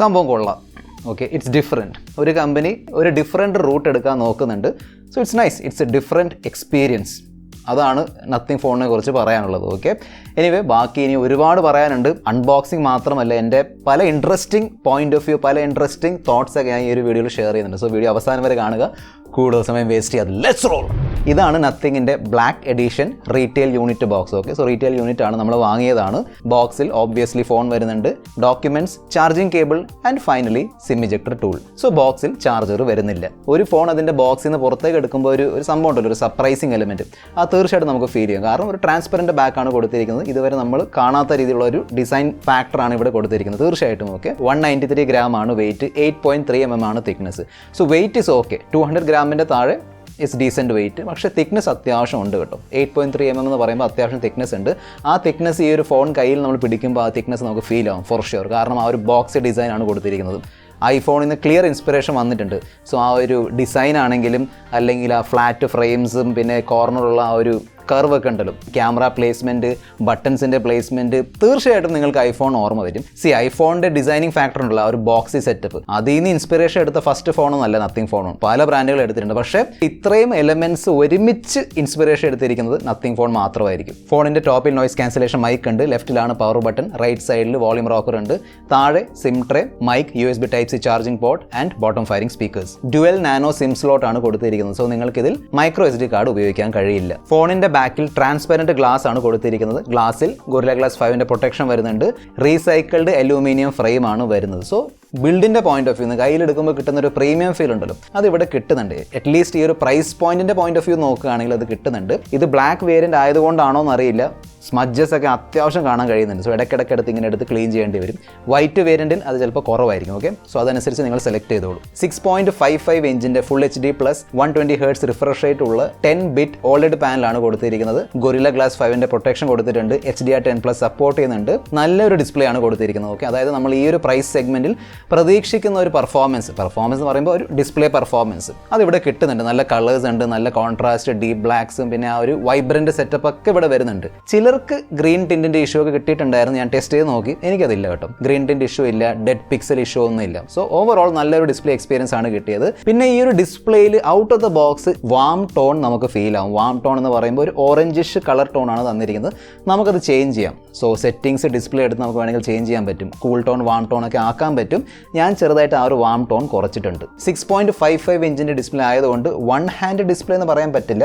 സംഭവം കൊള്ളാം. Okay, it's different. ഒരു കമ്പനി ഒരു ഡിഫറെൻറ്റ് റൂട്ട് എടുക്കാൻ നോക്കുന്നുണ്ട്. So it's nice, it's A different experience. അതാണ് നത്തിങ് ഫോണിനെ കുറിച്ച് പറയാനുള്ളത്. ഓക്കെ, എനിവേ ബാക്കി ഇനി ഒരുപാട് പറയാനുണ്ട്. അൺബോക്സിങ് മാത്രമല്ല, എൻ്റെ പല ഇൻട്രസ്റ്റിംഗ് പോയിന്റ് ഓഫ് വ്യൂ, പല ഇൻട്രസ്റ്റിംഗ് തോട്ട്സൊക്കെ ഞാൻ ഈ ഒരു വീഡിയോയിൽ ഷെയർ ചെയ്യുന്നുണ്ട്. സോ വീഡിയോ അവസാനം വരെ കാണുക, കൂടുതൽ സമയം വേസ്റ്റ് ചെയ്യാതെ ലെറ്റ്സ് റോൾ. ഇതാണ് നത്തിങ്ങിൻ്റെ black edition retail unit box. Okay, so retail unit ആണ്, നമ്മൾ വാങ്ങിയതാണ്. ബോക്സിൽ ഓബ്വിയസ്ലി ഫോൺ വരുന്നുണ്ട്, documents, charging cable and finally SIM ejector tool. So ബോക്സിൽ ചാർജർ വരുന്നില്ല. ഒരു ഫോൺ അതിൻ്റെ ബോക്സിൽ നിന്ന് പുറത്തേക്ക് എടുക്കുമ്പോൾ ഒരു സംഭവം ഉണ്ടല്ലോ, ഒരു സർപ്രൈസിങ് എലിമെൻറ്റ്, അത് തീർച്ചയായിട്ടും നമുക്ക് ഫീൽ ചെയ്യും. കാരണം ഒരു ട്രാൻസ്പെറൻറ്റ് ബാക്കാണ് കൊടുത്തിരിക്കുന്നത്. ഇതുവരെ നമ്മൾ കാണാത്ത രീതിയിലുള്ള ഒരു ഡിസൈൻ ഫാക്ടറാണ് ഇവിടെ കൊടുത്തിരിക്കുന്നത്. തീർച്ചയായിട്ടും ഓക്കെ. 193 gram ആണ് വെയിറ്റ്, 8.3 mm ആണ് thickness. So weight is okay. 200 ഗ്രാമിൻ്റെ താഴെ ഇറ്റ്സ് ഡീസൻറ്റ് വെയിറ്റ്. പക്ഷേ തിക്നെസ് അത്യാവശ്യം ഉണ്ട് കേട്ടോ. 8.3 mm എന്ന് പറയുമ്പോൾ അത്യാവശ്യം തിക്നെസ് ഉണ്ട്. ആ തിക്നെസ് ഈ ഒരു ഫോൺ കയ്യിൽ നമ്മൾ പിടിക്കുമ്പോൾ ആ തിക്നെസ് നമുക്ക് ഫീൽ ആവും ഫോർ ഷ്യൂർ. കാരണം ആ ഒരു ബോക്സ് ഡിസൈനാണ് കൊടുത്തിരിക്കുന്നത്. ഐഫോണിൽ നിന്ന് ക്ലിയർ ഇൻസ്പിറേഷൻ വന്നിട്ടുണ്ട്. സോ ആ ഒരു ഡിസൈൻ ആണെങ്കിലും അല്ലെങ്കിൽ ആ ഫ്ലാറ്റ് ഫ്രെയിംസും പിന്നെ കോർണറുള്ള ആ ഒരു കർവ് ഒക്കെ ഉണ്ടല്ലോ, ക്യാമറ പ്ലേസ്മെൻറ്റ്, ബട്ടൺസിൻ്റെ പ്ലേസ്മെൻറ്റ്, തീർച്ചയായിട്ടും നിങ്ങൾക്ക് ഐഫോൺ ഓർമ്മ വരും. ഐഫോണിൻ്റെ ഡിസൈനിങ് ഫാക്ടർ ഉണ്ടല്ലോ, ആ ഒരു ബോക്സി സെറ്റപ്പ്, അതിൽ നിന്ന് ഇൻസ്പിറേഷൻ എടുത്ത ഫസ്റ്റ് ഫോണൊന്നല്ല നത്തിങ് ഫോണാണ്. പല ബ്രാൻഡുകൾ എടുത്തിട്ടുണ്ട്. പക്ഷേ ഇത്രയും എലമെൻറ്റ്സ് ഒരുമിച്ച് ഇൻസ്പിറേഷൻ എടുത്തിരിക്കുന്നത് നത്തിങ് ഫോൺ മാത്രമായിരിക്കും. ഫോണിൻ്റെ ടോപ്പിൽ നോയ്സ് ക്യാൻസലേഷൻ മൈക്ക് ഉണ്ട്, ലെഫ്റ്റിലാണ് പവർ ബട്ടൺ, റൈറ്റ് സൈഡിൽ വോളിയം റോക്കർ ഉണ്ട്, താഴെ SIM tray, mic, USB Type-C charging port and bottom firing speakers. Dual nano SIM slot ആണ് കൊടുത്തിരിക്കുന്നത്. സോ നിങ്ങൾക്കിതിൽ മൈക്രോ SD കാർഡ് ഉപയോഗിക്കാൻ കഴിയില്ല. ഫോണിൻ്റെ ബാക്കിൽ ട്രാൻസ്പെറൻറ്റ് ഗ്ലാസ് ആണ് കൊടുത്തിരിക്കുന്നത്. ഗ്ലാസിൽ ഗൊറില്ല ഗ്ലാസ് 5ൻ്റെ പ്രൊട്ടക്ഷൻ വരുന്നുണ്ട്. റീസൈക്കിൾഡ് അലൂമിനിയം ഫ്രെയിം ആണ് വരുന്നത്. സോ ബിൽഡിൻ്റെ പോയിന്റ് ഓഫ് വ്യൂ, കയ്യിലെടുക്കുമ്പോൾ കിട്ടുന്ന ഒരു പ്രീമിയം ഫീൽ ഉണ്ടല്ലോ, അത് ഇവിടെ കിട്ടുന്നുണ്ട്. അറ്റ്ലീസ്റ്റ് ഈ ഒരു പ്രൈസ് പോയിന്റിൻ്റെ പോയിന്റ് ഓഫ് വ്യൂ നോക്കുകയാണെങ്കിൽ അത് കിട്ടുന്നുണ്ട്. ഇത് ബ്ലാക്ക് വേരിയൻ്റ് ആയതുകൊണ്ടാണോ എന്നറിയില്ല, സ്മഡ്ജസ് ഒക്കെ അത്യാവശ്യം കാണാൻ കഴിയുന്നുണ്ട്. സോ ഇടയ്ക്കിടയ്ക്ക് എടുത്ത് ഇങ്ങനെ എടുത്ത് ക്ലീൻ ചെയ്യേണ്ടി വരും. വൈറ്റ് വേരിയൻറ്റിൽ അത് ചിലപ്പോൾ കുറവായിരിക്കും. ഓക്കെ, സോ അതനുസരിച്ച് നിങ്ങൾ സെലക്ട് ചെയ്തോളൂ. 6.55 ഇഞ്ചിൻ്റെ full HD plus 120 Hz refresh rate ഉള്ള 10-bit OLED പാനലാണ് കൊടുത്തിരിക്കുന്നത്. ഗൊറില്ല ഗ്ലാസ് 5ൻ്റെ പ്രൊട്ടക്ഷൻ കൊടുത്തിട്ടുണ്ട്. HDR10+ സപ്പോർട്ട് ചെയ്യുന്നുണ്ട്. നല്ലൊരു ഡിസ്പ്ലേ ആണ് കൊടുത്തിരിക്കുന്നത്. ഓക്കെ, അതായത് നമ്മൾ ഈ ഒരു പ്രൈസ് സെഗ്മെൻറ്റിൽ പ്രതീക്ഷിക്കുന്ന ഒരു പെർഫോമൻസ് എന്ന് പറയുമ്പോൾ ഒരു ഡിസ്പ്ലേ പെർഫോമൻസ് അതിവിടെ കിട്ടുന്നുണ്ട്. നല്ല കളേഴ്സ് ഉണ്ട്, നല്ല കോൺട്രാസ്റ്റ്, ഡീപ്പ് ബ്ലാക്സും പിന്നെ ആ ഒരു വൈബ്രൻറ്റ് സെറ്റപ്പ് ഒക്കെ ഇവിടെ വരുന്നുണ്ട്. ചിലർക്ക് ഗ്രീൻ ടിൻറ്റിൻ്റെ ഇഷ്യൂ ഒക്കെ കിട്ടിയിട്ടുണ്ടായിരുന്നു. ഞാൻ ടെസ്റ്റ് ചെയ്ത് നോക്കി, എനിക്കതില്ല കേട്ടോ. ഗ്രീൻ ടിൻറ്റ് ഇഷ്യൂ ഇല്ല, ഡെഡ് പിക്സൽ ഇഷ്യൂ ഒന്നും ഇല്ല. സോ ഓവറോൾ നല്ലൊരു ഡിസ്പ്ലേ എക്സ്പീരിയൻസ് ആണ് കിട്ടിയത്. പിന്നെ ഈ ഒരു ഡിസ്പ്ലേയിൽ out of the box warm tone നമുക്ക് ഫീൽ ആവും. വാം ടോൺ എന്ന് പറയുമ്പോൾ ഒരു ഓറഞ്ചിഷ് കളർ ടോൺ ആണ് തന്നിരിക്കുന്നത്. നമുക്കത് ചേഞ്ച് ചെയ്യാം. സോ സെറ്റിംഗ്സ് ഡിസ്പ്ലേ എടുത്ത് നമുക്ക് വേണമെങ്കിൽ ചേഞ്ച് ചെയ്യാൻ പറ്റും. കൂൾ ടോൺ, വാം ടോൺ ഒക്കെ ആക്കാൻ പറ്റും. ഞാൻ ചെറുതായിട്ട് ആ ഒരു വാം ടോൺ കുറച്ചിട്ടുണ്ട്. 6.55 ഇഞ്ചിൻ്റെ ഡിസ്പ്ലേ ആയതുകൊണ്ട് വൺ ഹാൻഡ് ഡിസ്പ്ലേ എന്ന് പറയാൻ പറ്റില്ല.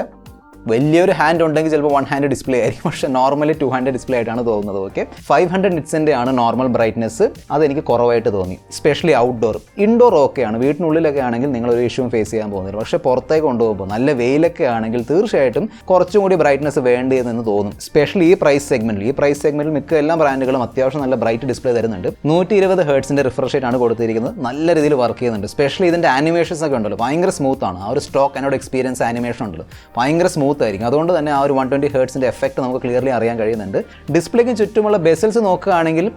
വലിയൊരു ഹാൻഡ് ഉണ്ടെങ്കിൽ ചിലപ്പോൾ 1 hand ഡിസ്പ്ലേ ആയിരിക്കും. പക്ഷേ നോർമലി 2 hand ഡിസ്പ്ലേ ആയിട്ടാണ് തോന്നുന്നത്. ഓക്കെ, 500 nitsൻ്റെ ആണ് നോർമൽ ബ്രൈറ്റ്നസ്. അതെനിക്ക് കുറവായിട്ട് തോന്നി, സ്പെഷ്യലി ഔട്ട്ഡോർ. ഇൻഡോർ ഓക്കെയാണ്, വീട്ടിനുള്ളിലൊക്കെ ആണെങ്കിൽ നിങ്ങളൊരു ഇഷ്യൂവും ഫേസ് ചെയ്യാൻ പോകുന്നില്ല. പക്ഷേ പുറത്തേക്ക് കൊണ്ടുപോകുമ്പോൾ നല്ല വെയിലൊക്കെ ആണെങ്കിൽ തീർച്ചയായിട്ടും കുറച്ചും കൂടി ബ്രൈറ്റ്നസ് വേണ്ടിയെന്ന് തോന്നും. സ്പെഷ്യലി ഈ പ്രൈസ് സെഗ്മെൻറ്റിൽ മിക്ക എല്ലാ ബ്രാൻഡുകളും അത്യാവശ്യം നല്ല ബ്രൈറ്റ് ഡിസ്പ്ലേ തരുന്നുണ്ട്. 120 Hz റിഫ്രഷ് റേറ്റ് ആണ് കൊടുത്തിരിക്കുന്നത്. നല്ല രീതിയിൽ വർക്ക് ചെയ്യുന്നുണ്ട്. സ്പെഷ്യലി ഇതിൻ്റെ ആനിമേഷൻസ് ഒക്കെ ഉണ്ടല്ലോ, ഭയങ്കര സ്മൂത്താണ്. ആ ഒരു സ്റ്റോക്ക് എന്നോട് എക്സ്പീരിയൻസ് ആനിമേഷൻ ഉണ്ടല്ലോ, ഭയങ്കര സ്മൂത്ത് ആയിരിക്കും. അതുകൊണ്ട് തന്നെ ആ ഒരു 120 Hz എഫക്റ്റ് നമുക്ക് ക്ലിയർലി അറിയാൻ കഴിയുന്നുണ്ട്. ഡിസ്പ്ലേക്ക് ചുറ്റുമുള്ള ബെസൽസ് നോക്കുകയാണെങ്കിൽ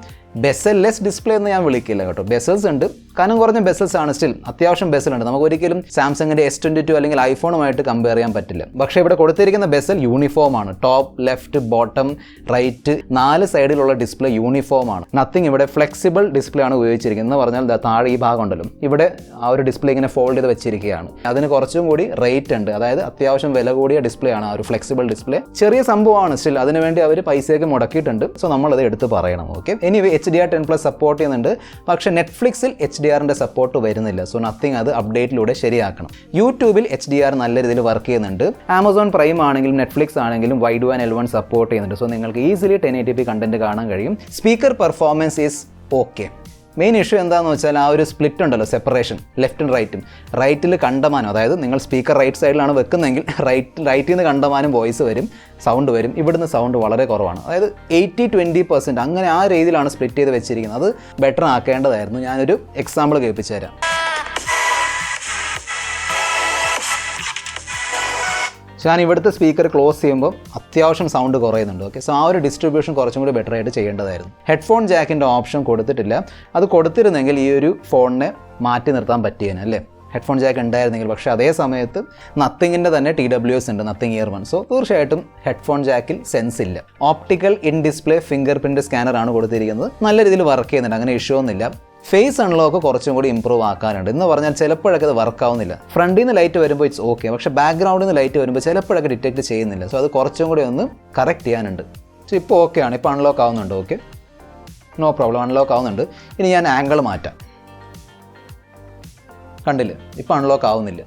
ബെസൽ ലെസ് ഡിസ്പ്ലേ എന്ന് ഞാൻ വിളിക്കില്ല കേട്ടോ. ബെസൽസ് ഉണ്ട്, കനം കുറഞ്ഞ ബെസൽസ് ആണ്. സ്റ്റിൽ അത്യാവശ്യം ബെസൽ ഉണ്ട്. നമുക്ക് ഒരിക്കലും സാംസങ്ങിൻ്റെ S22 അല്ലെങ്കിൽ ഐഫോണുമായിട്ട് കമ്പയർ ചെയ്യാൻ പറ്റില്ല. പക്ഷേ ഇവിടെ കൊടുത്തിരിക്കുന്ന ബെസൽ യൂണിഫോം ആണ്. ടോപ്പ്, ലെഫ്റ്റ്, ബോട്ടം, റൈറ്റ് 4 സൈഡിലുള്ള ഡിസ്പ്ലേ യൂണിഫോം ആണ്. നത്തിങ് ഇവിടെ ഫ്ലെക്സിബിൾ ഡിസ്പ്ലേ ആണ് ഉപയോഗിച്ചിരിക്കുന്നത്. എന്ന് പറഞ്ഞാൽ താഴെ ഈ ഭാഗം ഉണ്ടല്ലോ, ഇവിടെ ആ ഒരു ഡിസ്പ്ലേ ഇങ്ങനെ ഫോൾഡ് ചെയ്ത് വെച്ചിരിക്കുകയാണ്. അതിന് കുറച്ചും കൂടി റേറ്റ് ഉണ്ട്. അതായത് അത്യാവശ്യം വില കൂടിയ ഡിസ്പ്ലേ ആണ് ആ ഒരു ഫ്ലെക്സിബിൾ ഡിസ്പ്ലേ. ചെറിയ സംഭവമാണ്, സ്റ്റിൽ അതിനുവേണ്ടി അവർ പൈസയൊക്കെ മുടക്കിയിട്ടുണ്ട്. സോ നമ്മളത് എടുത്ത് പറയണം. ഓക്കെ, എനിവേ HDR10+ സപ്പോർട്ട് ചെയ്യുന്നുണ്ട്. പക്ഷേ നെറ്റ്ഫ്ലിക്സിൽ HDRൻ്റെ സപ്പോർട്ട് വരുന്നില്ല. സോ നത്തിങ് അത് അപ്ഡേറ്റിലൂടെ ശരിയാക്കണം. യൂട്യൂബിൽ HDR നല്ല രീതിയിൽ വർക്ക് ചെയ്യുന്നുണ്ട്. ആമസോൺ പ്രൈം ആണെങ്കിലും നെറ്റ്ഫ്ലിക്സ് ആണെങ്കിലും Y2 L1 സപ്പോർട്ട് ചെയ്യുന്നുണ്ട്. സോ നിങ്ങൾക്ക് ഈസിലി 1080p കണ്ടന്റ് കാണാൻ കഴിയും. Speaker performance is okay. Main issue എന്താണെന്ന് വെച്ചാൽ ആ ഒരു സ്പ്ലിറ്റ് ഉണ്ടല്ലോ, സെപ്പറേഷൻ ലെഫ്റ്റും റൈറ്റും. റൈറ്റിൽ കണ്ടമാനം, അതായത് നിങ്ങൾ സ്പീക്കർ റൈറ്റ് സൈഡിലാണ് വെക്കുന്നതെങ്കിൽ റൈറ്റിൽ നിന്ന് കണ്ടമാനം വോയിസ് വരും, സൗണ്ട് വരും. ഇവിടുന്ന് സൗണ്ട് വളരെ കുറവാണ്. അതായത് 80-20% അങ്ങനെ ആ രീതിയിലാണ് സ്പ്ലിറ്റ് ചെയ്ത് വെച്ചിരിക്കുന്നത്. അത് ബെറ്റർ ആക്കേണ്ടതായിരുന്നു. ഞാനൊരു എക്സാമ്പിൾ കേൾപ്പിച്ചു തരാം. ഞാൻ ഇവിടുത്തെ സ്പീക്കർ ക്ലോസ് ചെയ്യുമ്പോൾ അത്യാവശ്യം സൗണ്ട് കുറയുന്നുണ്ട്. ഓക്കെ, സോ ആ ഒരു ഡിസ്ട്രിബ്യൂഷൻ കുറച്ചും കൂടി ബെറ്റർ ആയിട്ട് ചെയ്യേണ്ടതായിരുന്നു. ഹെഡ്ഫോൺ ജാക്കിൻ്റെ ഓപ്ഷൻ കൊടുത്തിട്ടില്ല. അത് കൊടുത്തിരുന്നെങ്കിൽ ഈ ഒരു ഫോണിനെ മാറ്റി നിർത്താൻ പറ്റിയേനെ അല്ലേ. ഹെഡ്ഫോൺ ജാക്ക് ഉണ്ടായിരുന്നെങ്കിൽ. പക്ഷേ അതേ സമയത്ത് നത്തിങ്ങിൻ്റെ തന്നെ TWS ഉണ്ട്, നത്തിങ് ഇയർ 1. സോ തീർച്ചയായിട്ടും ഹെഡ്ഫോൺ ജാക്കിൽ സെൻസ് ഇല്ല. Optical in display finger print scanner ആണ് കൊടുത്തിരിക്കുന്നത്. നല്ല രീതിയിൽ വർക്ക് ചെയ്യുന്നുണ്ട്, അങ്ങനെ ഇഷ്യൂ ഒന്നുമില്ല. ഫേസ് അൺലോക്ക് കുറച്ചും കൂടി ഇമ്പ്രൂവ് ആക്കാനുണ്ട് എന്ന് പറഞ്ഞാൽ ചിലപ്പോഴൊക്കെ അത് വർക്ക് ആവുന്നില്ല. ഫ്രണ്ടിൽ നിന്ന് ലൈറ്റ് വരുമ്പോൾ ഇറ്റ്സ് ഓക്കെ, പക്ഷേ ബാക്ക്ഗ്രൗണ്ടിൽ നിന്ന് ലൈറ്റ് വരുമ്പോൾ ചിലപ്പോഴൊക്കെ ഡിറ്റക്ട് ചെയ്യുന്നില്ല. സോ അത് കുറച്ചും കൂടി ഒന്ന് കറക്റ്റ് ചെയ്യാനുണ്ട്. സോ ഇപ്പോൾ ഓക്കെ ആണ്, ഇപ്പോൾ അൺലോക്ക് ആവുന്നുണ്ട്. ഓക്കെ, നോ പ്രോബ്ലം, അൺലോക്ക് ആവുന്നുണ്ട്. ഇനി ഞാൻ ആംഗിൾ മാറ്റാം. കണ്ടില്ല, ഇപ്പോൾ അൺലോക്ക് ആവുന്നില്ല.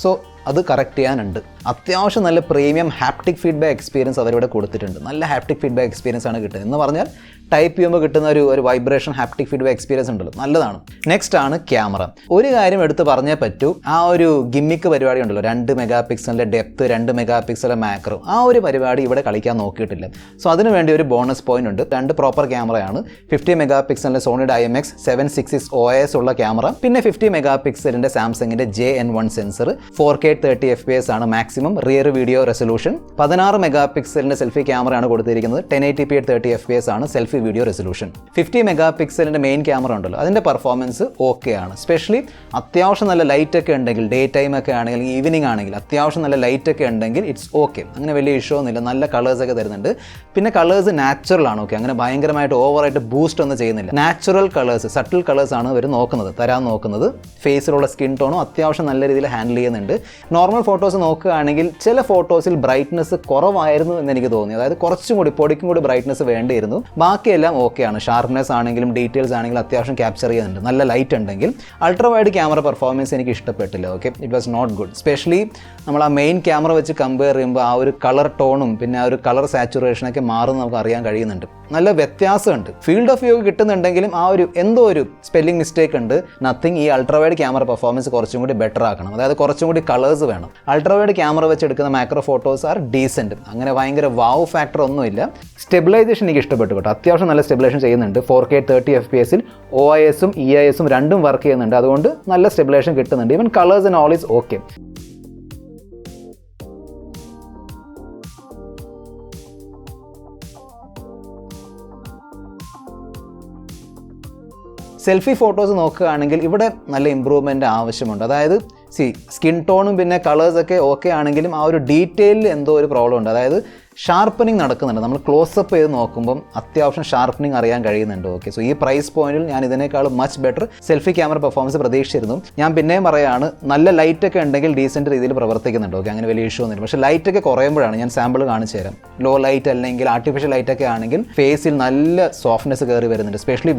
സോ അത് കറക്റ്റ് ചെയ്യാനുണ്ട്. അത്യാവശ്യം നല്ല പ്രീമിയം ഹാപ്റ്റിക് ഫീഡ്ബാക്ക് എക്സ്പീരിയൻസ് അവരിവിടെ കൊടുത്തിട്ടുണ്ട്. നല്ല ഹാപ്റ്റിക് ഫീഡ്ബാക്ക് എക്സ്പീരിയൻസ് ആണ് കിട്ടുന്നത്. എന്ന് പറഞ്ഞാൽ ടൈപ്പ് ചെയ്യുമ്പോൾ കിട്ടുന്ന ഒരു വൈബ്രേഷൻ ഹാപ്റ്റിക് ഫീഡ്ബാക്ക് എക്സ്പീരിയൻസ് ഉണ്ടല്ലോ, നല്ലതാണ്. നെക്സ്റ്റ് ആണ് ക്യാമറ. ഒരു കാര്യം എടുത്ത് പറഞ്ഞേ പറ്റൂ, ആ ഒരു ഗിമ്മിക്ക് പരിപാടി ഉണ്ടല്ലോ, 2 മെഗാ പിക്സലിൻ്റെ ഡെപ്ത്, 2 മെഗാ പിക്സലിൻ്റെ മാക്രോ, ആ ഒരു പരിപാടി ഇവിടെ കളിക്കാൻ നോക്കിയിട്ടില്ല. സോ അതിന് വേണ്ടി ഒരു ബോണസ് പോയിന്റ് ഉണ്ട്. 2 പ്രോപ്പർ ക്യാമറയാണ്. 50 മെഗാ പിക്സലിൻ്റെ സോണിയുടെ IMX 766 OIS ഉള്ള ക്യാമറ, പിന്നെ 50 മെഗാ പിക്സലിൻ്റെ സാംസങ്ങിൻ്റെ JN1 സെൻസർ, 4K 30 FPS ആണ് maximum rear video resolution. 16 mega പിക്സലിൻ്റെ സെൽഫി ക്യാമറയാണ് കൊടുത്തിരിക്കുന്നത്. 1080p 30 FPS ആണ് സെൽഫി വീഡിയോ റെസൊല്യൂഷൻ. 50 മെഗാ പിക്സലിൻ്റെ മെയിൻ ക്യാമറ ഉണ്ടല്ലോ, അതിൻ്റെ പെർഫോമൻസ് ഓക്കെ ആണ്. സ്പെഷ്യലി അത്യാവശ്യം നല്ല ലൈറ്റ് ഒക്കെ ഉണ്ടെങ്കിൽ, ഡേ ടൈം ഒക്കെ ആണെങ്കിൽ, ഈവനിങ് ആണെങ്കിൽ, അത്യാവശ്യം നല്ല ലൈറ്റ് ഒക്കെ ഉണ്ടെങ്കിൽ ഇറ്റ്സ് ഓക്കെ. അങ്ങനെ വലിയ ഇഷ്യൂ ഒന്നുമില്ല. നല്ല കളേഴ്സ് ഒക്കെ തരുന്നുണ്ട്. പിന്നെ കളേഴ്സ് നാച്ചുറൽ ആണ്. ഓക്കെ, അങ്ങനെ ഭയങ്കരമായിട്ട് ഓവറായിട്ട് ബൂസ്റ്റ് ഒന്നും ചെയ്യുന്നില്ല. നാച്ചുറൽ കളേഴ്സ്, സട്ടിൽ കളേഴ്സ് ആണ് ഇവർ തരാൻ നോക്കുന്നത്. ഫേസിലുള്ള സ്കിൻ ടോണും അത്യാവശ്യം നല്ല രീതിയിൽ ഹാൻഡിൽ ചെയ്യുന്നുണ്ട്. നോർമൽ ഫോട്ടോസ് നോക്കുകയാണെങ്കിൽ ചില ഫോട്ടോസിൽ ബ്രൈറ്റ്നസ് കുറവായിരുന്നു എന്ന് എനിക്ക് തോന്നി. അതായത് കുറച്ചും കൂടി പൊടിക്കും കൂടി ബ്രൈറ്റ്നസ് വേണ്ടിയിരുന്നു. ബാക്കിയെല്ലാം ഓക്കെയാണ്. ഷാർപ്നെസ് ആണെങ്കിലും ഡീറ്റെയിൽസ് ആണെങ്കിലും അത്യാവശ്യം ക്യാപ്ചർ ചെയ്യുന്നുണ്ട്. നല്ല ലൈറ്റ് ഉണ്ടെങ്കിൽ. അൾട്രാ വൈഡ് ക്യാമറ പെർഫോമൻസ് എനിക്ക് ഇഷ്ടപ്പെട്ടില്ല. Okay, it was not good. Specially നമ്മൾ ആ മെയിൻ ക്യാമറ വെച്ച് കമ്പയർ ചെയ്യുമ്പോൾ ആ ഒരു കളർ ടോണും പിന്നെ ആ ഒരു കളർ സാച്ചുറേഷനൊക്കെ മാറും നമുക്ക് അറിയാൻ കഴിയുന്നുണ്ട്. നല്ല വ്യത്യാസമുണ്ട്. ഫീൽഡ് ഓഫ് വ്യൂ കിട്ടുന്നുണ്ടെങ്കിലും ആ ഒരു എന്തോ ഒരു സ്പെല്ലിംഗ് മിസ്റ്റേക്ക് ഉണ്ട്. നത്തിങ്. ഈ അൾട്രാ വൈഡ് ക്യാമറ പെർഫോമൻസ് കുറച്ചും കൂടി ബെറ്റർ ആക്കണം. അതായത് കുറച്ചും കൂടി കളേഴ്സ് വേണം. അൾട്രാ വൈഡ് ക്യാമറ വെച്ച് എടുക്കുന്ന മാക്രോ ഫോട്ടോസ് ആർ ഡീസെൻറ്റ്. അങ്ങനെ ഭയങ്കര വാവ് ഫാക്ടർ ഒന്നുമില്ല. സ്റ്റെബിലൈസേഷൻ എനിക്ക് ഇഷ്ടപ്പെട്ടു കേട്ടോ. അത്യാവശ്യം നല്ല സ്റ്റെബിലൈസേഷൻ ചെയ്യുന്നുണ്ട്. 4K 30 FPS OIS-ഉം EIS-ഉം രണ്ടും വർക്ക് ചെയ്യുന്നുണ്ട്. അതുകൊണ്ട് നല്ല സ്റ്റെബിലൈസേഷൻ കിട്ടുന്നുണ്ട്. Even colours and all is okay. Selfie photos നോക്കുകയാണെങ്കിൽ ഇവിടെ നല്ല ഇമ്പ്രൂവ്മെൻ്റ് ആവശ്യമുണ്ട്. അതായത് സ്കിൻ ടോണും പിന്നെ കളേഴ്സൊക്കെ ഓക്കെ ആണെങ്കിലും ആ ഒരു ഡീറ്റെയിലിൽ എന്തോ ഒരു പ്രോബ്ലം ഉണ്ട്. അതായത് ഷാർപ്പനിങ് നടക്കുന്നുണ്ട്. നമ്മൾ ക്ലോസപ്പ് ചെയ്ത് നോക്കുമ്പം അത്യാവശ്യം ഷാർപ്പനിങ് അറിയാൻ കഴിയുന്നുണ്ട്. ഓക്കെ, സോ ഈ പ്രൈസ് പോയിന്റിൽ ഞാൻ ഇതിനേക്കാളും much better selfie camera performance പ്രതീക്ഷിച്ചിരുന്നു. ഞാൻ പിന്നെയും പറയാണ്, നല്ല ലൈറ്റൊക്കെ ഉണ്ടെങ്കിൽ ഡീസൻറ്റ് രീതിയിൽ പ്രവർത്തിക്കുന്നുണ്ട്. ഓക്കെ, അങ്ങനെ വലിയ ഇഷ്യൂ ഒന്നുമില്ല. പക്ഷേ ലൈറ്റൊക്കെ കുറയുമ്പോഴാണ്, ഞാൻ സാമ്പിൾ കാണിച്ചു തരാം. ലോ ലൈറ്റ് അല്ലെങ്കിൽ ആർട്ടിഫിഷ്യൽ ലൈറ്റൊക്കെ ആണെങ്കിൽ ഫേസിൽ നല്ല സോഫ്റ്റ്നെസ് കയറി വരുന്നുണ്ട്. സ്പെഷ്യലി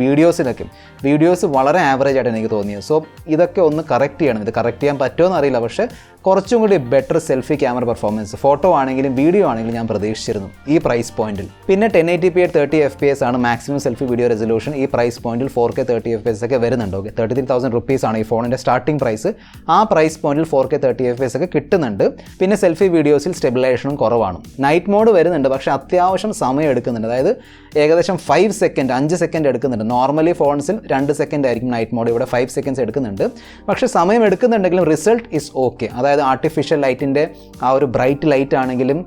വീഡിയോസ് വളരെ ആവറേജ് ആയിട്ട് എനിക്ക് തോന്നിയത്. സോ ഇതൊക്കെ ഒന്ന് കറക്റ്റ് ചെയ്യണം. ഇത് കറക്റ്റ് ചെയ്യാൻ പറ്റുമോ എന്നറിയില്ല, പക്ഷേ കുറച്ചും കൂടി better selfie camera performance photo ആണെങ്കിലും വീഡിയോ ആണെങ്കിലും ഞാൻ പ്രതീക്ഷിച്ചിരുന്നു ഈ പ്രൈസ് പോയിന്റിൽ. പിന്നെ 1080p 30 FPS ആണ് മാക്സിമം സെൽഫി വീഡിയോ റെസൊല്യൂഷൻ. ഈ പ്രൈസ് പോയിന്റിൽ 4K 30 FPS ഒക്കെ വരുന്നുണ്ട്. ഓക്കെ, 33,000 rupees ആണ് ഈ ഫോണിൻ്റെ സ്റ്റാർട്ടിംഗ് പ്രൈസ്. ആ പ്രൈസ് പോയിന്റിൽ 4K 30 FPS ഒക്കെ കിട്ടുന്നുണ്ട്. പിന്നെ സെൽഫി വീഡിയോസിൽ സ്റ്റെബിലൈസേഷനും കുറവാണ്. നൈറ്റ് മോഡ് വരുന്നുണ്ട്, പക്ഷേ അത്യാവശ്യം സമയം എടുക്കുന്നുണ്ട്. അതായത് ഏകദേശം 5 സെക്കൻഡ് എടുക്കുന്നുണ്ട്. നോർമലി ഫോൺസിൽ 2 സെക്കൻഡ് ആയിരിക്കും നൈറ്റ് മോഡ്, ഇവിടെ 5 seconds എടുക്കുന്നുണ്ട്. പക്ഷേ സമയം എടുക്കുന്നുണ്ടെങ്കിലും റിസൾട്ട് ഈസ് ഓക്കെ. അതായത് ആർട്ടിഫിഷ്യൽ ലൈറ്റിൻ്റെ ആ ഒരു ബ്രൈറ്റ് ലൈറ്റ് ആണെങ്കിലും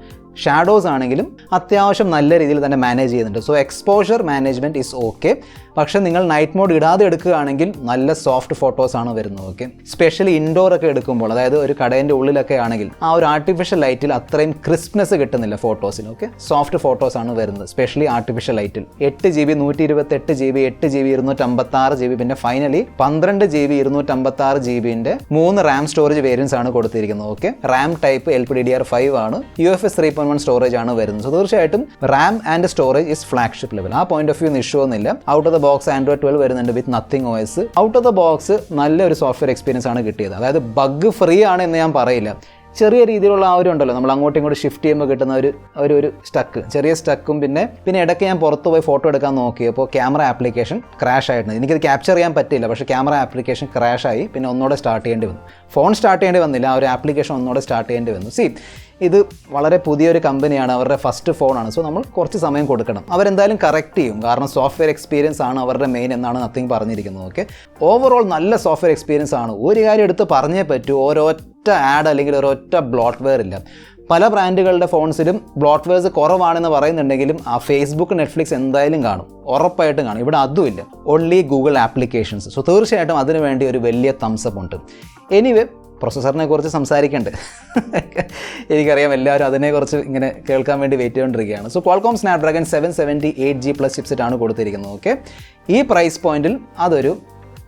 ഷാഡോസ് ആണെങ്കിലും അത്യാവശ്യം നല്ല രീതിയിൽ തന്നെ മാനേജ് ചെയ്യുന്നുണ്ട്. So exposure management is okay. പക്ഷേ നിങ്ങൾ നൈറ്റ് മോഡ് ഇടാതെ എടുക്കുകയാണെങ്കിൽ നല്ല സോഫ്റ്റ് ഫോട്ടോസാണ് വരുന്നത്. ഓക്കെ, സ്പെഷ്യലി ഇൻഡോർ ഒക്കെ എടുക്കുമ്പോൾ, അതായത് ഒരു കടേൻ്റെ ഉള്ളിലൊക്കെ ആണെങ്കിൽ ആ ഒരു ആർട്ടിഫിഷ്യൽ ലൈറ്റിൽ അത്രയും ക്രിസ്പ്നെസ് കിട്ടുന്നില്ല ഫോട്ടോസിൽ. ഓക്കെ, സോഫ്റ്റ് ഫോട്ടോസാണ് വരുന്നത് സ്പെഷ്യലി ആർട്ടിഫിഷ്യൽ ലൈറ്റിൽ. 8GB 128GB 8GB 256GB പിന്നെ finally 12GB 256GB 3 RAM storage variance ആണ് കൊടുത്തിരിക്കുന്നത്. ഓക്കെ, റാം ടൈപ്പ് LPDDR5 ആണ്. UFS 3.1 സ്റ്റോറേജ് ആണ് വരുന്നത്. സോ തീർച്ചയായിട്ടും RAM and storage is flagship level. ആ പോയിന്റ് ഓഫ് വ്യൂ ഇഷ്യൂ ഒന്നുമില്ല. Out of the box Android 12 വരുന്നുണ്ട് with nothing OS. Out of the box നല്ലൊരു സോഫ്റ്റ്വെയർ എക്സ്പീരിയൻസ് ആണ് കിട്ടിയത്. അതായത് ബഗ് ഫ്രീ ആണ് എന്ന് ഞാൻ പറയില്ല. ചെറിയ രീതിയിലുള്ള ആ ഒരു ഉണ്ടല്ലോ, നമ്മൾ അങ്ങോട്ടും ഇങ്ങോട്ട് ഷിഫ്റ്റ് ചെയ്യുമ്പോൾ കിട്ടുന്ന ഒരു സ്റ്റക്ക്, ചെറിയ സ്റ്റക്കും പിന്നെ ഇടയ്ക്ക് ഞാൻ പുറത്ത് പോയി ഫോട്ടോ എടുക്കാൻ നോക്കിയപ്പോൾ ക്യാമറ ആപ്ലിക്കേഷൻ ക്രാഷ് ആയിട്ടുണ്ട്. എനിക്കത് ക്യാപ്ചർ ചെയ്യാൻ പറ്റില്ല, പക്ഷേ ക്യാമറ ആപ്ലിക്കേഷൻ ക്രാഷ് ആയി. പിന്നെ ഒന്നുകൂടെ സ്റ്റാർട്ട് ചെയ്യേണ്ടി വന്നു. ഫോൺ സ്റ്റാർട്ട് ചെയ്യേണ്ടി വന്നില്ല, ആ ഒരു ആപ്ലിക്കേഷൻ ഒന്നുകൂടെ സ്റ്റാർട്ട് ചെയ്യേണ്ടി വന്നു. ഇത് വളരെ പുതിയൊരു കമ്പനിയാണ്, അവരുടെ ഫസ്റ്റ് ഫോണാണ്. സോ നമ്മൾ കുറച്ച് സമയം കൊടുക്കണം. അവരെന്തായാലും കറക്റ്റ് ചെയ്യും, കാരണം സോഫ്റ്റ്വെയർ എക്സ്പീരിയൻസ് ആണ് അവരുടെ മെയിൻ എന്നാണ് നത്തിങ് പറഞ്ഞിരിക്കുന്നത്. ഓക്കെ, ഓവറോൾ നല്ല സോഫ്റ്റ്വെയർ എക്സ്പീരിയൻസ് ആണ്. ഒരു കാര്യം എടുത്ത് പറഞ്ഞേ പറ്റൂ, ഒരൊറ്റ ആഡ് അല്ലെങ്കിൽ ഒരൊറ്റ ബ്ലോട്ട്വെയർ ഇല്ല. പല ബ്രാൻഡുകളുടെ ഫോൺസിലും ബ്ലോട്ട്വെയർസ് കുറവാണെന്ന് പറയുന്നുണ്ടെങ്കിലും ആ ഫേസ്ബുക്ക് നെറ്റ്ഫ്ലിക്സ് എന്തായാലും കാണും, ഉറപ്പായിട്ടും കാണും. ഇവിടെ അതുമില്ല, ഓൺലി ഗൂഗിൾ ആപ്ലിക്കേഷൻസ്. സോ തീർച്ചയായിട്ടും അതിനു വേണ്ടി ഒരു വലിയ തംസപ്പ് ഉണ്ട്. എനിവേ പ്രൊസസ്സറിനെ കുറിച്ച് സംസാരിക്കേണ്ടത് എനിക്കറിയാം എല്ലാവരും അതിനെക്കുറിച്ച് ഇങ്ങനെ കേൾക്കാൻ വേണ്ടി വെയിറ്റ് ചെയ്തുകൊണ്ടിരിക്കുകയാണ്. സോ ക്വാൾകോം സ്നാപ്ഡ്രാഗൺ 778G+ ചിപ്സെറ്റാണ് കൊടുത്തിരിക്കുന്നത്. ഓക്കെ, ഈ പ്രൈസ് പോയിന്റിൽ അതൊരു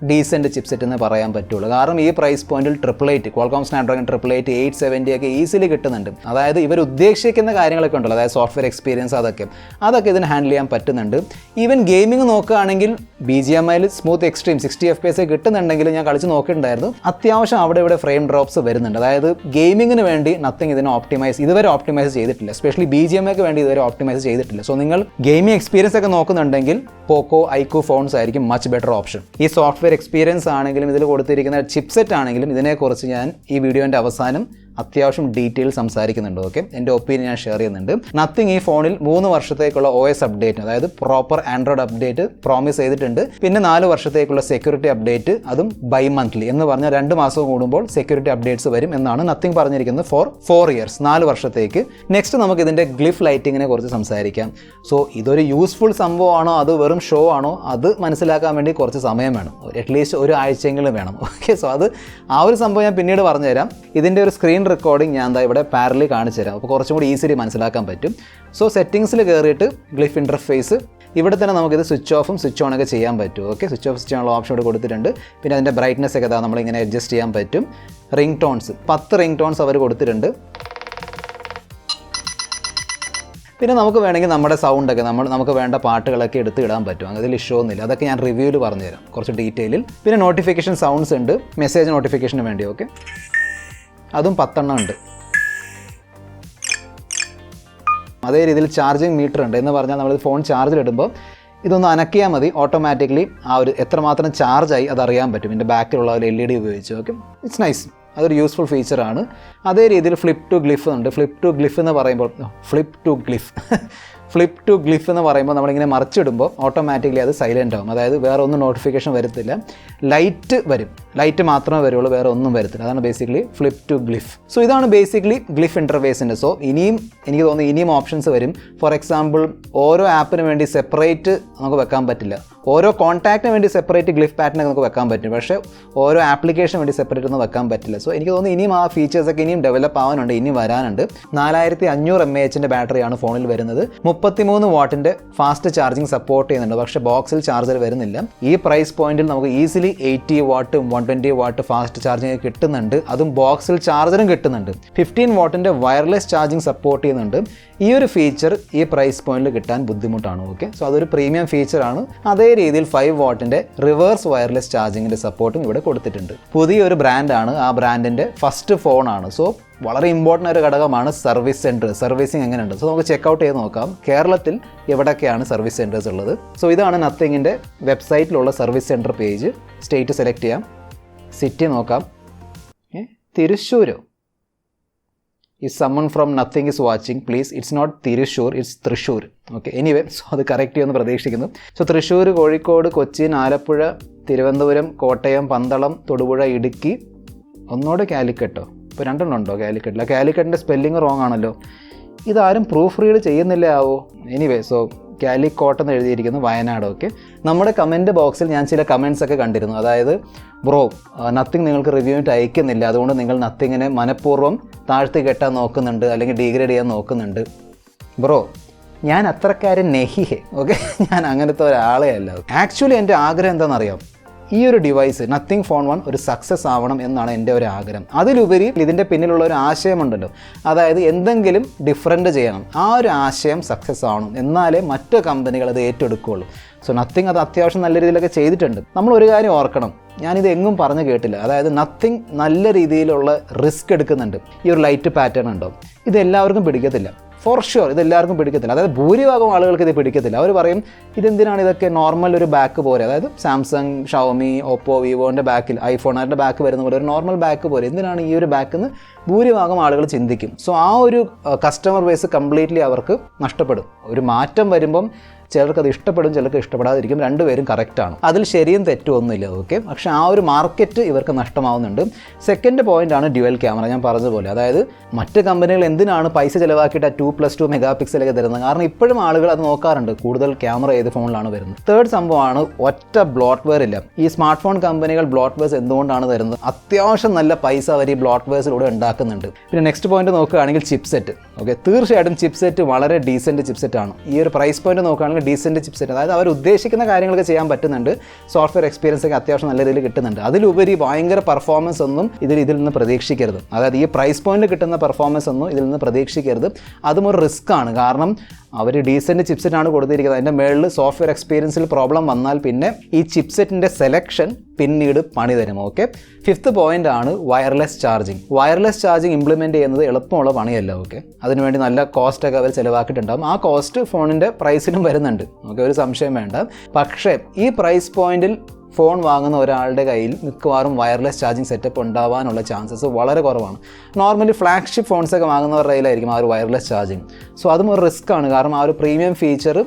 ഡീസൻറ്റ് ചിപ്സെറ്റ് എന്ന് പറയാൻ പറ്റുള്ളൂ. കാരണം ഈ പ്രൈസ് പോയിന്റിൽ 888 ക്വാൾകോം സ്നാപ്ഡ്രാഗൺ 888 870 ഒക്കെ ഈസിലി കിട്ടുന്നുണ്ട്. അതായത് ഇവർ ഉദ്ദേശിക്കുന്ന കാര്യങ്ങളൊക്കെ ഉണ്ടല്ലോ, അതായത് സോഫ്റ്റ്വെയർ എക്സ്പീരിയൻസ് അതൊക്കെ ഇതിന് ഹാൻഡിൽ ചെയ്യാൻ പറ്റുന്നുണ്ട്. ഈവൻ ഗെയിമിംഗ് നോക്കുകയാണെങ്കിൽ BGMIയിൽ സ്മൂത്ത് എക്സ്ട്രീം 60 FPS കിട്ടുന്നുണ്ടെങ്കിൽ ഞാൻ കളിച്ച് നോക്കിയിട്ടുണ്ടായിരുന്നു. അത്യാവശ്യം അവിടെ ഇവിടെ ഫ്രെയിം ഡ്രോപ്സ് വരുന്നുണ്ട്. അതായത് ഗെയിമിങ്ങിന് വേണ്ടി നത്തിങ് ഇതിനെ ഇതുവരെ ഓപ്റ്റിമൈസ് ചെയ്തിട്ടില്ല. എസ്പെഷ്യലി BGMIക്ക് വേണ്ടി ഇതുവരെ ഓപ്റ്റിമൈസ് ചെയ്തിട്ടില്ല. സോ നിങ്ങൾ ഗെയിമിംഗ് എക്സ്പീരിയൻസ് ഒക്കെ നോക്കുന്നുണ്ടെങ്കിൽ പോക്കോ ഐക്യു ഫോൺസ് ആയിരിക്കും മച്ച് ബെറ്റർ ഓപ്ഷൻ. ഈ സോഫ്റ്റ്വെയർ എക്സ്പീരിയൻസ് ആണെങ്കിലും ഇതിൽ കൊടുത്തിരിക്കുന്ന ചിപ്സെറ്റ് ആണെങ്കിലും ഇതിനെക്കുറിച്ച് ഞാൻ ഈ വീഡിയോൻ്റെ അവസാനം അത്യാവശ്യം ഡീറ്റെയിൽ സംസാരിക്കുന്നുണ്ട്. ഓക്കെ, എൻ്റെ ഒപ്പീനിയൻ ഞാൻ ഷെയർ ചെയ്യുന്നുണ്ട്. നത്തിങ് ഈ ഫോണിൽ 3 വർഷത്തേക്കുള്ള OS അപ്ഡേറ്റ്, അതായത് പ്രോപ്പർ ആൻഡ്രോയിഡ് അപ്ഡേറ്റ് പ്രോമിസ് ചെയ്തിട്ടുണ്ട്. പിന്നെ 4 വർഷത്തേക്കുള്ള സെക്യൂരിറ്റി അപ്ഡേറ്റ്, അതും ബൈ മന്ത്ലി എന്ന് പറഞ്ഞാൽ 2 മാസം കൂടുമ്പോൾ സെക്യൂരിറ്റി അപ്ഡേറ്റ്സ് വരും എന്നാണ് നത്തിങ് പറഞ്ഞിരിക്കുന്നത് ഫോർ 4 ഇയേഴ്സ്, 4 വർഷത്തേക്ക്. നെക്സ്റ്റ് നമുക്ക് ഇതിൻ്റെ ഗ്ലിഫ് ലൈറ്റിങ്ങിനെ കുറിച്ച് സംസാരിക്കാം. സോ ഇതൊരു യൂസ്ഫുൾ സംഭവമാണോ അത് വെറും ഷോ ആണോ അത് മനസ്സിലാക്കാൻ വേണ്ടി കുറച്ച് സമയം വേണം, അറ്റ്ലീസ്റ്റ് ഒരു ആഴ്ചയെങ്കിലും വേണം. ഓക്കെ, സോ ആ ഒരു സംഭവം ഞാൻ പിന്നീട് പറഞ്ഞുതരാം. ഇതിൻ്റെ ഒരു സ്ക്രീൻ റെക്കോർഡിംഗ് ഞാൻ ഇവിടെ പാരലി കാണിച്ചു തരാം. അപ്പോൾ കുറച്ചും കൂടി ഈസിലി മനസ്സിലാക്കാൻ പറ്റും. സോ സെറ്റിങ്സിൽ കയറിയിട്ട് ഗ്ലിഫ് ഇൻ്റർഫേസ് ഇവിടെ തന്നെ നമുക്കിത് സ്വിച്ച് ഓഫും സ്വിച്ച് ഓണൊക്കെ ചെയ്യാൻ പറ്റും. ഓക്കെ, സ്വിച്ച് ഓഫ് സ്വിച്ച് ഓണുള്ള ഓപ്ഷൻ ഇവിടെ കൊടുത്തിട്ടുണ്ട്. പിന്നെ അതിൻ്റെ ബ്രൈറ്റ്നസ് ഒക്കെ നമ്മളിങ്ങനെ അഡ്ജസ്റ്റ് ചെയ്യാൻ പറ്റും. റിംഗ് ടോൺസ് 10 റിംഗ് ടോൺസ് അവർ കൊടുത്തിട്ടുണ്ട്. പിന്നെ നമുക്ക് വേണമെങ്കിൽ നമ്മുടെ സൗണ്ടൊക്കെ നമുക്ക് വേണ്ട പാട്ടുകളൊക്കെ എടുത്ത് ഇടാൻ പറ്റും. അതിൽ ഇഷ്യൂ ഒന്നുമില്ല. അതൊക്കെ ഞാൻ റിവ്യൂവിൽ പറഞ്ഞുതരാം കുറച്ച് ഡീറ്റെയിലിൽ. പിന്നെ നോട്ടിഫിക്കേഷൻ സൗണ്ട്സ് ഉണ്ട്, മെസ്സേജ് നോട്ടിഫിക്കേഷന് വേണ്ടി. ഓക്കെ, അതും 10 ഉണ്ട്. അതേ രീതിയിൽ ചാർജിങ് മീറ്റർ ഉണ്ട്. എന്ന് പറഞ്ഞാൽ നമ്മൾ ഫോൺ ചാർജിലിടുമ്പോൾ ഇതൊന്ന് അനക്കിയാൽ മതി, ഓട്ടോമാറ്റിക്കലി ആ ഒരു എത്രമാത്രം ചാർജായി അതറിയാൻ പറ്റും ഇതിൻ്റെ ബാക്കിലുള്ള ഒരു LED ഉപയോഗിച്ച്. ഓക്കെ, ഇറ്റ്സ് നൈസ്, അതൊരു യൂസ്ഫുൾ ഫീച്ചറാണ്. അതേ രീതിയിൽ ഫ്ലിപ്പ് ടു ഗ്ലിഫ് ഉണ്ട്. ഫ്ലിപ്പ് ടു ഗ്ലിഫ് എന്ന് പറയുമ്പോൾ നമ്മളിങ്ങനെ മറിച്ചിടുമ്പോൾ ഓട്ടോമാറ്റിക്കലി അത് സൈലൻ്റ് ആവും. അതായത് വേറെ ഒന്നും നോട്ടിഫിക്കേഷൻ വരത്തില്ല, ലൈറ്റ് മാത്രമേ വരുള്ളൂ, വേറെ ഒന്നും വരത്തില്ല. അതാണ് basically flip to glyph. So ഇതാണ് ബേസിക്കലി ഗ്ലിഫ് ഇൻ്റർഫേസിൻ്റെ. സോ എനിക്ക് തോന്നുന്നു ഇനിയും ഓപ്ഷൻസ് വരും. ഫോർ എക്സാമ്പിൾ ഓരോ ആപ്പിന് വേണ്ടി സെപ്പറേറ്റ് നമുക്ക് വെക്കാൻ പറ്റില്ല, ഓരോ കോൺടാക്റ്റിന് വേണ്ടി സെപ്പറേറ്റ് ഗ്ലിഫ് പാറ്റേൺ നമുക്ക് വെക്കാൻ പറ്റും, പക്ഷേ ഓരോ ആപ്ലിക്കേഷന് വേണ്ടി സെപ്പറേറ്റ് ഒന്നും വെക്കാൻ പറ്റില്ല. സോ എനിക്ക് തോന്നുന്നു ഇനിയും ആ ഫീച്ചേഴ്സൊക്കെ ഇനിയും ഡെവലപ്പ് ആവാനുണ്ട്, ഇനിയും വരാനുണ്ട്. 4500 mAh ബാറ്ററിയാണ് ഫോണിൽ വരുന്നത്. 33 വാട്ടിൻ്റെ ഫാസ്റ്റ് ചാർജിങ് സപ്പോർട്ട് ചെയ്യുന്നുണ്ട്, പക്ഷേ ബോക്സിൽ ചാർജർ വരുന്നില്ല. ഈ പ്രൈസ് പോയിന്റിൽ നമുക്ക് ഈസിലി 80 വാട്ടും 120 വാട്ട് ഫാസ്റ്റ് ചാർജിങ് കിട്ടുന്നുണ്ട്. അതും ബോക്സിൽ ചാർജറും കിട്ടുന്നുണ്ട്. 15 വാട്ടിൻ്റെ വയർലെസ് ചാർജിങ് സപ്പോർട്ട് ചെയ്യുന്നുണ്ട്. ഈ ഒരു ഫീച്ചർ ഈ പ്രൈസ് പോയിന്റിൽ കിട്ടാൻ ബുദ്ധിമുട്ടാണ്. ഓക്കെ, സോ അതൊരു പ്രീമിയം ഫീച്ചറാണ്. അതേ രീതിയിൽ 5 വാട്ടിൻ്റെ റിവേഴ്സ് വയർലെസ് ചാർജിങ്ങിൻ്റെ സപ്പോർട്ടും ഇവിടെ കൊടുത്തിട്ടുണ്ട്. പുതിയൊരു ബ്രാൻഡാണ്, ആ ബ്രാൻഡിൻ്റെ ഫസ്റ്റ് ഫോണാണ്. സോ വളരെ ഇമ്പോർട്ടൻ്റ് ഒരു ഘടകമാണ് സർവീസ് സെൻറ്റർ. സർവീസിങ് എങ്ങനെയുണ്ട്, സോ നമുക്ക് ചെക്കൗട്ട് ചെയ്ത് നോക്കാം കേരളത്തിൽ എവിടെയൊക്കെയാണ് സർവീസ് സെൻറ്റേഴ്സ് ഉള്ളത്. സോ ഇതാണ് നത്തിങ്ങിൻ്റെ വെബ്സൈറ്റിലുള്ള service centre page. State select ചെയ്യാം, സിറ്റി നോക്കാം. തിരുശ്ശൂരോ? If someone from nothing is watching, please, it's not Tirusur, it's Thrissur. Okay, anyway, so അത് കറക്റ്റ് ചെയ്യുമെന്ന് പ്രതീക്ഷിക്കുന്നു. സോ തൃശ്ശൂർ, കോഴിക്കോട്, കൊച്ചിൻ, ആലപ്പുഴ, തിരുവനന്തപുരം, കോട്ടയം, പന്തളം, തൊടുപുഴ, ഇടുക്കി, ഒന്നോടെ കാലിക്കട്ടോ. ഇപ്പോൾ 2 ഉണ്ടോ കാലിക്കറ്റിൽ? കാലിക്കറ്റിൻ്റെ സ്പെല്ലിങ് റോങ് ആണല്ലോ. ഇതാരും പ്രൂഫ് റീഡ് ചെയ്യുന്നില്ല ആവോ? എനിവേ, സോ കാലിക്കോട്ട് എന്ന് എഴുതിയിരിക്കുന്നു, വയനാട്. ഓക്കെ, നമ്മുടെ കമൻറ്റ് ബോക്സിൽ ഞാൻ ചില കമൻറ്റ്സ് ഒക്കെ കണ്ടിരുന്നു. അതായത് ബ്രോ നത്തിങ് നിങ്ങൾക്ക് റിവ്യൂവിട്ട് അയക്കുന്നില്ല, അതുകൊണ്ട് നിങ്ങൾ നത്തിങ്ങിനെ മനഃപൂർവ്വം താഴ്ത്തി കെട്ടാൻ നോക്കുന്നുണ്ട് അല്ലെങ്കിൽ ഡീഗ്രേഡ് ചെയ്യാൻ നോക്കുന്നുണ്ട്. ബ്രോ, ഞാൻ അത്രക്കാരൻ നെഹിഹെ. ഓക്കെ, ഞാൻ അങ്ങനത്തെ ഒരാളെ അല്ല. ആക്ച്വലി എൻ്റെ ആഗ്രഹം എന്താണെന്നറിയാം, ഈ ഒരു ഡിവൈസ് നത്തിങ് ഫോൺ 1 ഒരു സക്സസ് ആവണം എന്നാണ് എൻ്റെ ഒരു ആഗ്രഹം. അതിലുപരി ഇതിൻ്റെ പിന്നിലുള്ള ഒരു ആശയമുണ്ടല്ലോ, അതായത് എന്തെങ്കിലും ഡിഫറൻറ്റ് ചെയ്യണം, ആ ഒരു ആശയം സക്സസ് ആവണം, എന്നാലേ മറ്റു കമ്പനികൾ അത് ഏറ്റെടുക്കുകയുള്ളൂ. സോ നത്തിങ് അത് അത്യാവശ്യം നല്ല രീതിയിലൊക്കെ ചെയ്തിട്ടുണ്ട്. നമ്മൾ ഒരു കാര്യം ഓർക്കണം, ഞാനിത് എങ്ങും പറഞ്ഞു കേട്ടില്ല, അതായത് നത്തിങ് നല്ല രീതിയിലുള്ള റിസ്ക് എടുക്കുന്നുണ്ട്. ഈ ഒരു ലൈറ്റ് പാറ്റേൺ ഉണ്ടോ, ഇത് എല്ലാവർക്കും പിടിക്കത്തില്ല, ഫോർ ഷുവർ ഇത് എല്ലാവർക്കും പിടിക്കത്തില്ല. അതായത് ഭൂരിഭാഗം ആളുകൾക്ക് ഇത് പിടിക്കത്തില്ല. അവർ പറയും ഇതെന്തിനാണ് ഇതൊക്കെ, നോർമൽ ഒരു ബാക്ക് പോരെ, അതായത് സാംസങ്, ഷവോമി, ഓപ്പോ, വിവോൻ്റെ ബാക്കിൽ, ഐഫോണിൻ്റെ ബാക്ക് വരുന്ന പോലെ ഒരു നോർമൽ ബാക്ക് പോരെ, എന്തിനാണ് ഈ ഒരു ബാക്കിൽ നിന്ന് ഭൂരിഭാഗം ആളുകൾ ചിന്തിക്കും. സോ ആ ഒരു കസ്റ്റമർ ബേസ് കംപ്ലീറ്റ്ലി അവർക്ക് നഷ്ടപ്പെടും. ഒരു മാറ്റം വരുമ്പം ചിലർക്ക് അത് ഇഷ്ടപ്പെടും, ചിലർക്ക് ഇഷ്ടപ്പെടാതിരിക്കും. രണ്ടുപേരും കറക്റ്റാണ്, അതിൽ ശരിയും തെറ്റും ഒന്നുമില്ല. ഓക്കെ, പക്ഷേ ആ ഒരു മാർക്കറ്റ് ഇവർക്ക് നഷ്ടമാവുന്നുണ്ട്. സെക്കൻഡ് പോയിന്റ് ആണ് ഡ്യുവൽ ക്യാമറ. ഞാൻ പറഞ്ഞതുപോലെ, അതായത് മറ്റ് കമ്പനികൾ എന്തിനാണ് പൈസ ചിലവാക്കിയിട്ട് 2+2 മെഗാ പിക്സലൊക്കെ തരുന്നത്? കാരണം ഇപ്പോഴും ആളുകൾ അത് നോക്കാറുണ്ട്, കൂടുതൽ ക്യാമറ ഏത് ഫോണിലാണ് വരുന്നത്. തേർഡ് സംഭവമാണ് ഒറ്റ ബ്ലോട്ട്വെയർ ഇല്ല. ഈ സ്മാർട്ട് ഫോൺ കമ്പനികൾ ബ്ലോട്ട്വെയർസ് എന്തുകൊണ്ടാണ് തരുന്നത്? അത്യാവശ്യം നല്ല പൈസ അവർ ഈ ബ്ലോട്ട്വെയർസിലൂടെ ഉണ്ടാക്കുന്നുണ്ട്. പിന്നെ നെക്സ്റ്റ് പോയിന്റ് നോക്കുകയാണെങ്കിൽ ചിപ്സെറ്റ്. ഓക്കെ, തീർച്ചയായിട്ടും ചിപ്സെറ്റ് വളരെ ഡീസൻറ്റ് ചിപ്സെറ്റ് ആണ്. ഈ ഒരു പ്രൈസ് പോയിന്റ് നോക്കുകയാണെങ്കിൽ ഡീസൻറ്റ് ചിപ്സെറ്റ്, അതായത് അവർ ഉദ്ദേശിക്കുന്ന കാര്യങ്ങളൊക്കെ ചെയ്യാൻ പറ്റുന്നുണ്ട്. സോഫ്റ്റ്വെയർ എക്സ്പീരിയൻസ് ഒക്കെ അത്യാവശ്യം നല്ല രീതിയിൽ കിട്ടുന്നുണ്ട്. അതിലുപരി ഭയങ്കര പെർഫോമൻസ് ഒന്നും ഇതിൽ നിന്ന് പ്രതീക്ഷിക്കരുത്. അതായത് ഈ പ്രൈസ് പോയിന്റിൽ കിട്ടുന്ന പെർഫോമൻസ് ഒന്നും ഇതിൽ നിന്ന് പ്രതീക്ഷിക്കരുത്. അതും ഒരു റിസ്ക് ആണ്. കാരണം അവർ ഡീസൻറ്റ് ചിപ്സെറ്റാണ് കൊടുത്തിരിക്കുന്നത്. അതിൻ്റെ മേളിൽ സോഫ്റ്റ്വെയർ എക്സ്പീരിയൻസിൽ പ്രോബ്ലം വന്നാൽ പിന്നെ ഈ ചിപ്സെറ്റിൻ്റെ സെലക്ഷൻ പിന്നീട് പണി തരും. ഓക്കെ, ഫിഫ്ത്ത് പോയിന്റ് ആണ് wireless charging. Wireless charging implement ചെയ്യുന്നത് എളുപ്പമുള്ള പണിയല്ല. ഓക്കെ, അതിനുവേണ്ടി നല്ല കോസ്റ്റൊക്കെ അവർ ചിലവാക്കിയിട്ടുണ്ടാകും. ആ കോസ്റ്റ് ഫോണിൻ്റെ പ്രൈസിലും വരുന്നുണ്ട്. ഓക്കെ, ഒരു സംശയം വേണ്ട. പക്ഷേ ഈ പ്രൈസ് പോയിന്റിൽ ഫോൺ വാങ്ങുന്ന ഒരാളുടെ കയ്യിൽ മിക്കവാറും വയർലെസ് ചാർജിങ് സെറ്റപ്പ് ഉണ്ടാവാനുള്ള ചാൻസസ് വളരെ കുറവാണ്. നോർമലി ഫ്ലാഗ്ഷിപ്പ് ഫോൺസൊക്കെ വാങ്ങുന്നവരുടെ കയ്യിലായിരിക്കും ആ ഒരു വയർലെസ് ചാർജിങ്. സോ അതും ഒരു റിസ്ക് ആണ്. കാരണം ആ ഒരു പ്രീമിയം ഫീച്ചർ,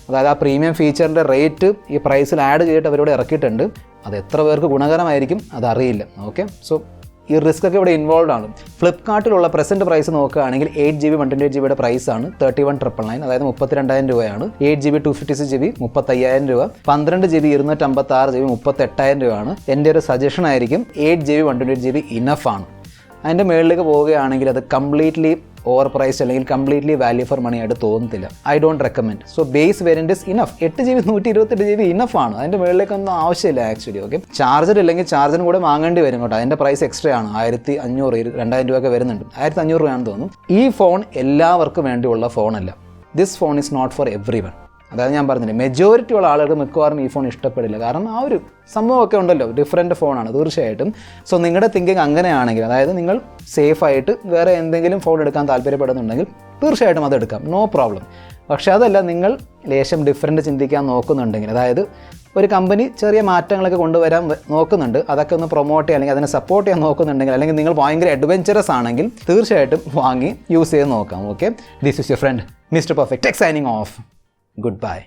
അതായത് ആ പ്രീമിയം ഫീച്ചറിൻ്റെ റേറ്റ് ഈ പ്രൈസിൽ ആഡ് ചെയ്തിട്ട് അവരോട് ഇറക്കിയിട്ടുണ്ട്. അത് എത്ര പേർക്ക് ഗുണകരമായിരിക്കും അതറിയില്ല. ഓക്കെ, സോ ഈ റിസ്ക് ഒക്കെ ഇവിടെ ഇൻവോൾവ് ആണ്. ഫ്ലിപ്കാർട്ടിലുള്ള പ്രസൻറ്റ് പ്രൈസ് നോക്കുകയാണെങ്കിൽ 8GB 128GB പ്രൈസാണ് 31,999, അതായത് 32,000 രൂപയാണ്. 8GB 256GB 35,000 രൂപ, 12GB 256GB 38,000 രൂപയാണ്. എൻ്റെ ഒരു സജഷൻ ആയിരിക്കും 8GB 128GB ഇനഫ് ആണ്. അതിൻ്റെ മുകളിലേക്ക് പോവുകയാണെങ്കിൽ അത് കംപ്ലീറ്റ്ലി ഓവർ പ്രൈസ്ഡ് അല്ലെങ്കിൽ കംപ്ലീറ്റ്ലി വാല്യൂ ഫോർ മണി ആയിട്ട് തോന്നത്തില്ല. I don't recommend. So base variant is enough. 8GB 128GB enough ആണ്. അതിൻ്റെ മുകളിലേക്കൊന്നും ആവശ്യമില്ല ആക്ച്വലി. ഓക്കെ, ചാർജർ ഇല്ലെങ്കിൽ ചാർജറും കൂടെ വാങ്ങേണ്ടി വരും കേട്ടോ. അതിൻ്റെ പ്രൈസ് എക്സ്ട്രാ ആണ്. 1,500 2,000 രൂപയൊക്കെ വരുന്നുണ്ട്. 1,500 രൂപയാണെന്ന് തോന്നുന്നു. ഈ ഫോൺ എല്ലാവർക്കും വേണ്ടിയുള്ള ഫോണല്ല. This phone is not for everyone. അതായത് ഞാൻ പറഞ്ഞില്ലേ, മെജോറിറ്റി ഉള്ള ആളുകൾക്ക് മിക്കവാറും ഈ ഫോൺ ഇഷ്ടപ്പെടില്ല. കാരണം ആ ഒരു സംഭവമൊക്കെ ഉണ്ടല്ലോ, ഡിഫറെൻറ്റ് ഫോണാണ് തീർച്ചയായിട്ടും. സോ നിങ്ങളുടെ തിങ്കിങ് അങ്ങനെയാണെങ്കിൽ, അതായത് നിങ്ങൾ സേഫായിട്ട് വേറെ എന്തെങ്കിലും ഫോൺ എടുക്കാൻ താല്പര്യപ്പെടുന്നുണ്ടെങ്കിൽ തീർച്ചയായിട്ടും അത് എടുക്കാം, നോ പ്രോബ്ലം. പക്ഷേ അതല്ല, നിങ്ങൾ ലേശം ഡിഫറെൻറ്റ് ചിന്തിക്കാൻ നോക്കുന്നുണ്ടെങ്കിൽ, അതായത് ഒരു കമ്പനി ചെറിയ മാറ്റങ്ങളൊക്കെ കൊണ്ടുവരാൻ നോക്കുന്നുണ്ട്, അതൊക്കെ ഒന്ന് പ്രൊമോട്ട് ചെയ്യാൻ അല്ലെങ്കിൽ അതിനെ സപ്പോർട്ട് ചെയ്യാൻ നോക്കുന്നുണ്ടെങ്കിൽ, അല്ലെങ്കിൽ നിങ്ങൾ ഭയങ്കര അഡ്വഞ്ചറസ് ആണെങ്കിൽ തീർച്ചയായിട്ടും വാങ്ങി യൂസ് ചെയ്ത് നോക്കാം. Okay, this is your friend mister perfect tech signing off. Goodbye.